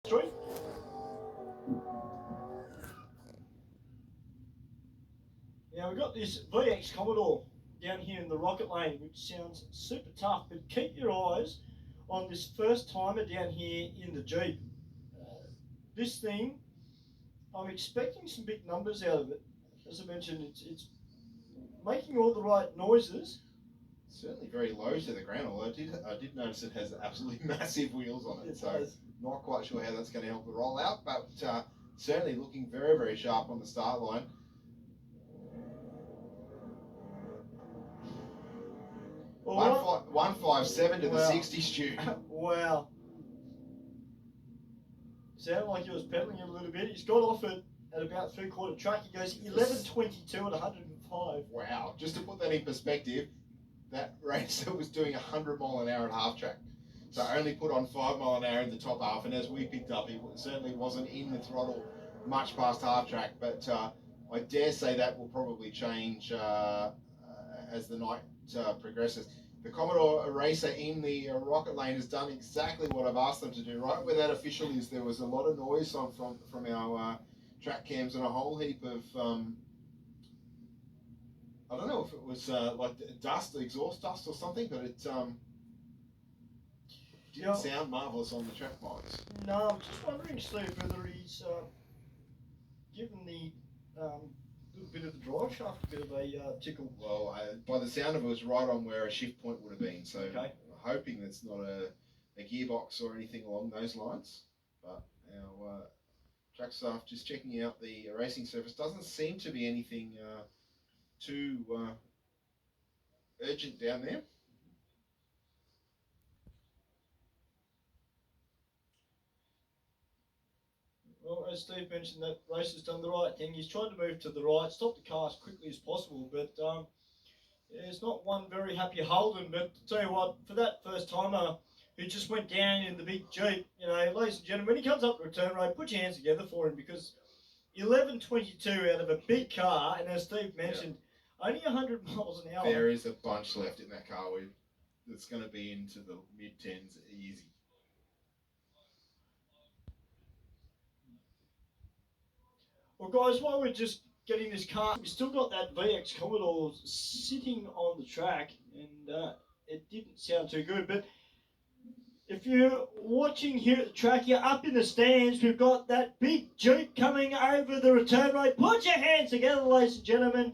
Street. Now we've got this VX Commodore down here in the Rocket Lane, which sounds super tough, but keep your eyes on this first timer down here in the Jeep. This thing, I'm expecting some big numbers out of it. As I mentioned, it's making all the right noises. Certainly very low to the ground, although I did notice it has absolutely massive wheels on it. It So does. not quite sure how that's going to help it roll out, but certainly looking very, very sharp on the start line. Well, 157 to the wow. 60, Stu. Wow. Sounded like he was pedaling it a little bit. He's got off it at about three-quarter track. He goes 11.22 at 105. Wow. Just to put that in perspective, that racer was doing 100 mile an hour at half track. So only put on 5 mile an hour in the top half, and as we picked up, it certainly wasn't in the throttle much past half track, but I dare say that will probably change as the night progresses. The Commodore racer in the Rocket Lane has done exactly what I've asked them to do. Right where that official is, there was a lot of noise on from our track cams and a whole heap of I don't know if it was like dust, exhaust dust or something, but it didn't sound marvellous on the track mics. No, I'm just wondering, Steve, whether he's given the little bit of the drive shaft a bit of a tickle. Well, by the sound of it, was right on where a shift point would have been. So okay. Hoping that's not a gearbox or anything along those lines. But our track staff just checking out the racing surface. Doesn't seem to be anything too urgent down there. Well, as Steve mentioned, that racer's done the right thing. He's tried to move to the right, stop the car as quickly as possible, but it's not one very happy Holden. But tell you what, for that first timer who just went down in the big Jeep, you know, ladies and gentlemen, when he comes up the return road, put your hands together for him, because 11.22 out of a big car, and as Steve mentioned, only 100 miles an hour. There is a bunch left in that car. It's going to be into the mid-10s easy. Well, guys, while we're just getting this car, we still got that VX Commodore sitting on the track, and it didn't sound too good. But if you're watching here at the track, you're up in the stands. We've got that big Jeep coming over the return road. Put your hands together, ladies and gentlemen.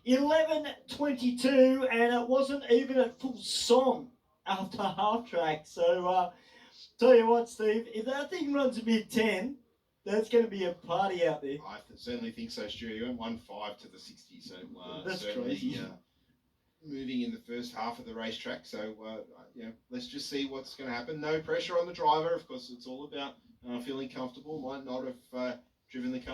11.22, and it wasn't even a full song after half track. So, tell you what, Steve, if that thing runs a mid-10, that's going to be a party out there. I certainly think so, Stu. You went 1.5 to the 60, so that's certainly crazy. Moving in the first half of the racetrack. So, let's just see what's going to happen. No pressure on the driver. Of course, it's all about feeling comfortable. Might not have driven the car